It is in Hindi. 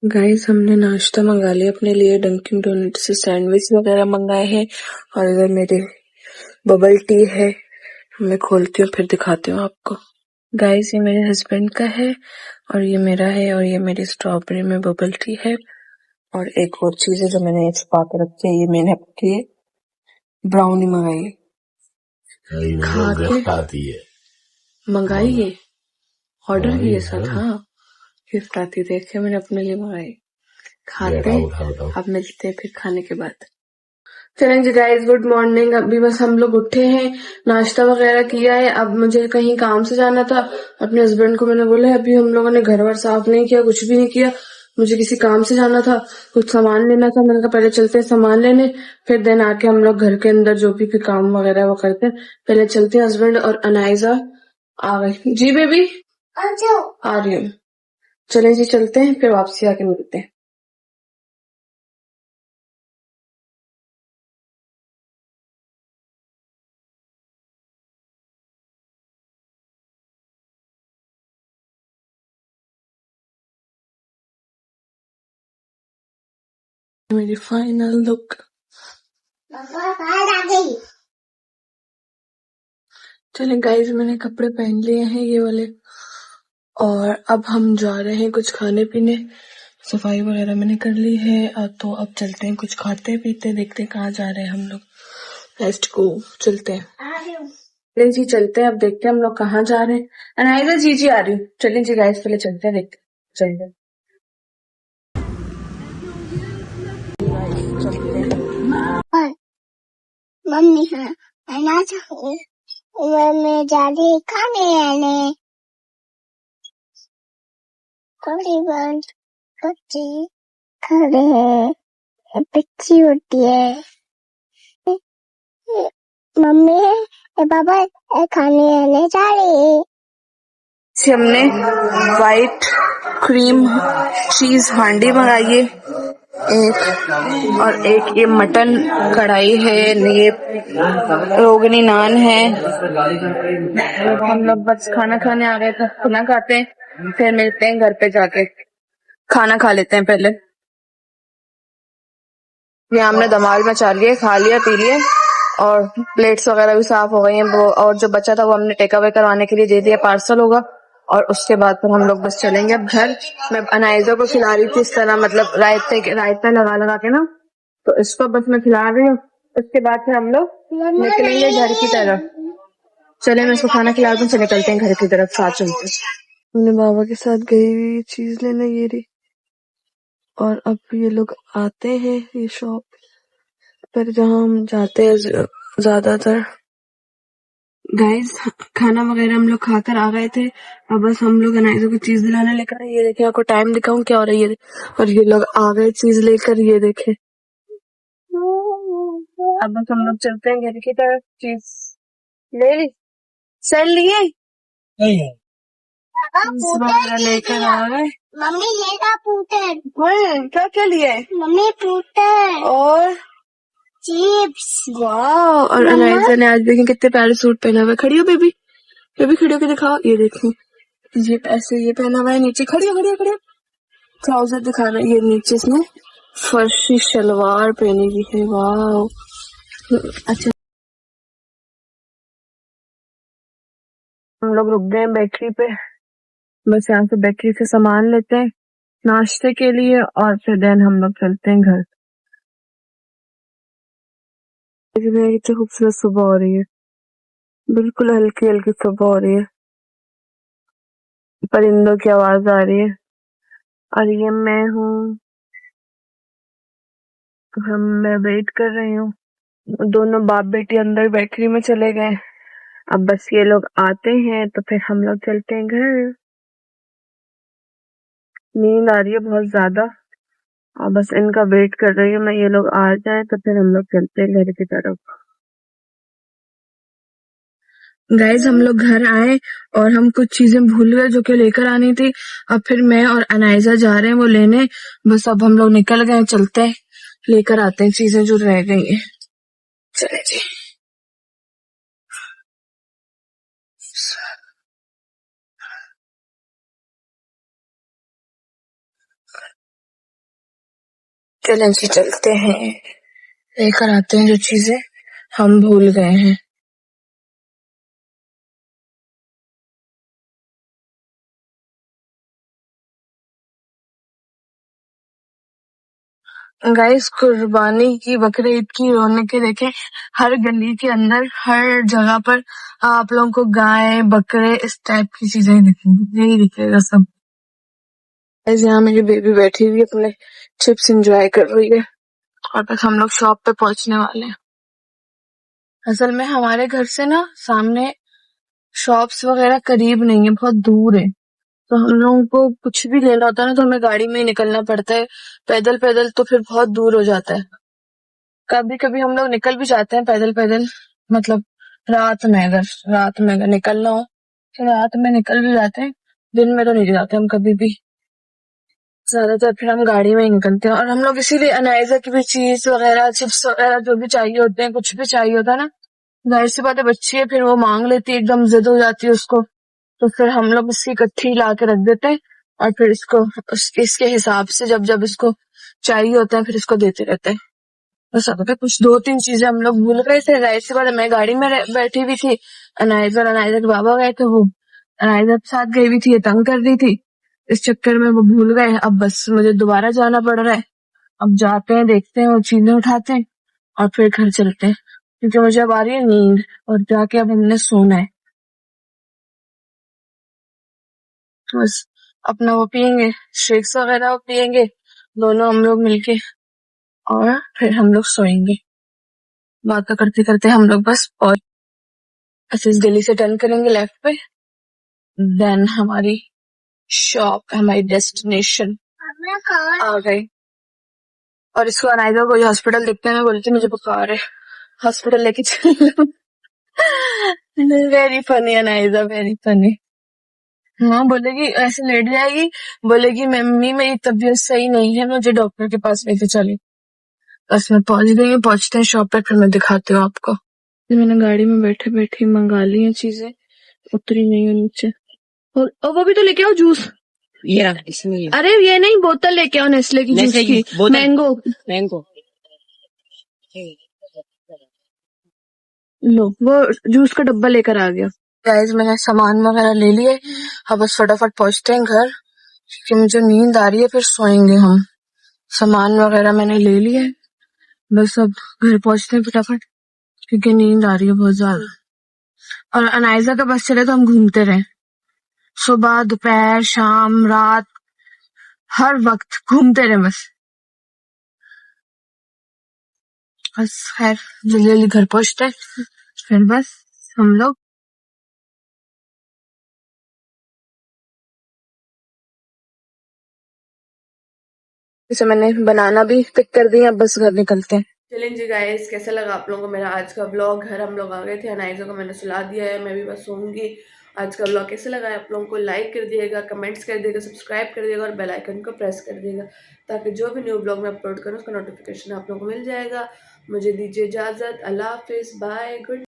गाइस हमने नाश्ता मंगा लिया अपने लिए। डंकिन डोनट से सैंडविच वगैरह मंगाए हैं और इधर मेरे बबल टी है। मैं खोलती हूँ फिर दिखाती हूँ आपको। गाइस ये मेरे हस्बैंड का है और ये मेरा है और ये मेरी स्ट्रॉबेरी में बबल टी है। और एक और चीज है जो मैंने छुपा के रखी है, ये मैंने आपके ब्राउनी मंगाई है। खा के मंगाई है, ऑर्डर किए साथ। हाँ गिफ्ट आती, देखे मैंने अपने लिए मंगाई। खाते हैं, अब मिलते हैं फिर खाने के बाद। चलें जी गाइस, गुड मॉर्निंग। अभी बस हम लोग उठे हैं, नाश्ता वगैरह किया है। अब मुझे कहीं काम से जाना था। अपने हस्बैंड को मैंने बोला अभी हम लोगों ने घर वर साफ नहीं किया, कुछ भी नहीं किया, मुझे किसी काम से जाना था, कुछ सामान लेना था। मैंने कहा पहले चलते हैं सामान लेने, फिर देन आके हम लोग घर के अंदर जो भी फिर काम वगैरह वो करते हैं। पहले चलते हैं। हस्बैंड और अनाइजा आ गई। जी बेबी आ रही हूँ। चले जी चलते हैं, फिर वापसी आके मिलते हैं। मेरी फाइनल लुक। चले गाइस, मैंने कपड़े पहन लिए हैं ये वाले और अब हम जा रहे हैं कुछ खाने पीने। सफाई वगैरह मैंने कर ली है, तो अब चलते हैं कुछ खाते पीते, देखते हैं कहाँ जा रहे हैं हम लोग। लेट्स गो, चलते हैं। चलिए जी चलते हैं, अब देखते हैं हम लोग कहाँ जा रहे हैं। अनाइजा जी जी आ रही हूँ। चलिए जी गाइस पहले चलते हैं, देखते हैं। चलते हैं। मम्मी है चाहिए, मैं जा रही खाने आने थोड़ी बहुत बच्ची खड़े हैं, बच्ची होती है मम्मी है पापा खाने आने जा रहे। हमने वाइट क्रीम चीज हांडी मंगाई है एक, और एक ये मटन कढ़ाई है, ये रोगनी नान है। हम लोग बस खाना खाने आ गए थे, खाना खाते हैं फिर मिलते हैं घर पे जाके। खाना खा लेते हैं पहले। यहाँ हमने धमाल मचा लिए, खा लिया पी लिया और प्लेट्स वगैरह भी साफ हो गई हैं वो, और जो बचा था वो हमने टेक अवे करवाने के लिए दे दिया, पार्सल होगा। और उसके बाद फिर हम लोग बस चलेंगे अब घर। मैं अनाइजा को खिला रही थी इस तरह, मतलब रायता लगा लगा के ना, तो इसको बस मैं खिला रही हूँ। उसके बाद फिर हम लोग निकलेंगे घर की तरफ। चले मैं इसको खाना खिला दूँ, फिर निकलते हैं घर की तरफ, साथ चलते हैं। मैंने बाबा के साथ गई हुई चीज लेना ये रही, और अब ये लोग आते हैं ये शॉप पर जहाँ हम जाते हैं ज्यादातर। गाइस खाना वगैरह हम लोग खाकर आ गए थे, अब बस हम लोग अनाइजा को चीज दिलाने लेकर। ये देखे, आपको टाइम दिखाऊं क्या हो रहा है ये, और ये लोग आ गए चीज लेकर, ये देखे। अब बस हम लोग चलते हैं घर की तरफ। चीज ले ली, सर लिए वगैरह लेकर आ गए। मम्मी ये था पूटर। क्या क्या लिए? मम्मी पूटर और चिप्स। वाह, और अनाइजा ने आज देखें कितने प्यारे सूट पहना हुआ है। खड़ी हो बेबी, बेबी खड़ी होकर दिखाओ, ये देखें ये ऐसे ये पहना हुआ है, नीचे खड़ी हो खड़ी हो खड़ी हो, ट्राउजर दिखाना, ये नीचे इसने फर्शी शलवार पहनी हुई है। वाह अच्छा। हम लोग रुक गए बेकरी पे, बस यहाँ से बेकरी से सामान लेते हैं नाश्ते के लिए और फिर देन हम लोग चलते हैं घर। कितनी खूबसूरत सुबह हो रही है, बिल्कुल हल्की हल्की सुबह हो रही है, परिंदों की आवाज आ रही है। और ये मैं हूँ, मैं वेट कर रही हूँ। दोनों बाप बेटी अंदर बेकरी में चले गए, अब बस ये लोग आते हैं तो फिर हम लोग चलते हैं घर। नींद आ रही है बहुत ज्यादा और बस इनका वेट कर रही हूँ मैं, ये लोग आ जाए तो फिर हम लोग चलते हैं घर की तरफ। गाइज हम लोग घर आए और हम कुछ चीजें भूल गए जो कि लेकर आनी थी। अब फिर मैं और अनाइजा जा रहे हैं वो लेने। बस अब हम लोग निकल गए, चलते हैं लेकर आते हैं चीजें जो रह गई हैं। चले जी। चलें जी चलते हैं, लेकर आते हैं जो चीजें हम भूल गए हैं। गाइस कुर्बानी की बकरे ईद की रौनकें देखें, हर गली के अंदर हर जगह पर आप लोगों को गाय बकरे इस टाइप की चीजें दिखेंगी, यही दिखेगा सब। गाइस यहाँ मेरी बेबी बैठी हुई अपने चिप्स एंजॉय कर रही है और बस हम लोग शॉप पे पहुंचने वाले हैं। असल में हमारे घर से ना सामने शॉप्स वगैरह करीब नहीं है, बहुत दूर है, तो हम लोगों को कुछ भी लेना होता है ना तो हमें गाड़ी में ही निकलना पड़ता है। पैदल पैदल तो फिर बहुत दूर हो जाता है। कभी कभी हम लोग निकल भी जाते हैं पैदल पैदल, मतलब रात में अगर निकलना हो तो रात में निकल भी जाते हैं, दिन में तो नहीं जाते हम कभी भी। ज्यादातर फिर हम गाड़ी में ही निकलते हैं और हम लोग इसीलिए अनाइजा की भी चीज वगैरह चिप्स वगैरह जो भी चाहिए होते हैं, कुछ भी चाहिए होता है ना, जाहिर सी बात है बच्ची है फिर वो मांग लेती है, एकदम जिद हो जाती है उसको, तो फिर हम लोग इसकी इकट्ठी ला के रख देते हैं और फिर इसके हिसाब से जब जब इसको चाहिए होता है फिर इसको देते रहते हैं। बस अब तक कुछ 2-3 चीजें हम लोग भूल गए थे, जाहिर सी बात है मैं गाड़ी में बैठी हुई थी, अनाइजा और अनाइजा के बाबा गए थे, वो अनाइजा के साथ गई हुई थी, ये तंग कर रही थी, इस चक्कर में वो भूल गए। अब बस मुझे दोबारा जाना पड़ रहा है, अब जाते हैं देखते हैं और चीजें उठाते हैं और फिर घर चलते हैं, क्योंकि मुझे अब आ रही है नींद और जाके अब हमने सोना है। तो बस अपना वो पियेंगे, शेक्स वगैरह वो पियेंगे दोनों हम लोग मिलके और फिर हम लोग सोएंगे। बातें करते करते हम लोग बस और इस गली से टर्न करेंगे लेफ्ट पे, देन हमारी शॉप, हमारी डेस्टिनेशन आ गई। और इसको अनाइजा को हॉस्पिटल देखते हैं, बोलती मुझे बुखार है, हॉस्पिटल लेके चलो। Very funny Anaiza, very funny. हाँ बोलेगी ऐसे लेट जाएगी, बोलेगी मम्मी मेरी तबीयत सही नहीं है, मुझे डॉक्टर के पास लेके चले। बस में पहुंच गई, पहुंचते हैं शॉप पे, फिर मैं दिखाती हूँ आपको। मैंने गाड़ी में बैठे बैठे मंगा ली है चीजें, उतरी नहीं हूँ नीचे। और वो भी तो लेके आओ जूस, ये रहा इसमें। अरे ये नहीं, बोतल लेके आओ नेस्ले की जूस की, मैंगो लो, वो जूस का डब्बा लेकर आ गया। गाइस मैंने सामान वगैरह ले लिए, अब बस फटाफट पहुंचते हैं घर, क्योंकि मुझे नींद आ रही है, फिर सोएंगे हम। सामान वगैरह मैंने ले लिए, बस अब घर पहुंचते हैं फटाफट, क्योंकि नींद आ रही है बहुत ज्यादा। और अनाइजा का बस चले तो हम घूमते रहे, सुबह दोपहर शाम रात हर वक्त घूमते रहे बस। खैर जल्दी जल्दी घर पहुंचते हैं, फिर बस हम लोग इसे मैंने बनाना भी पिक कर दिया, बस घर निकलते हैं। चलें जी गाइस, कैसा लगा आप लोगों को मेरा आज का ब्लॉग। घर हम लोग आ गए थे, अनाइजा को मैंने सुला दिया है, मैं भी बस सोऊंगी। आज का ब्लॉग कैसा लगा आप लोगों को, लाइक कर दिएगा, कमेंट्स कर दिएगा, सब्सक्राइब कर दिएगा और बेल आइकन को प्रेस कर दिएगा, ताकि जो भी न्यू ब्लॉग मैं अपलोड करूँ उसका नोटिफिकेशन आप लोगों को मिल जाएगा। मुझे दीजिए इजाजत, अल्लाह हाफिज, बाय, गुड।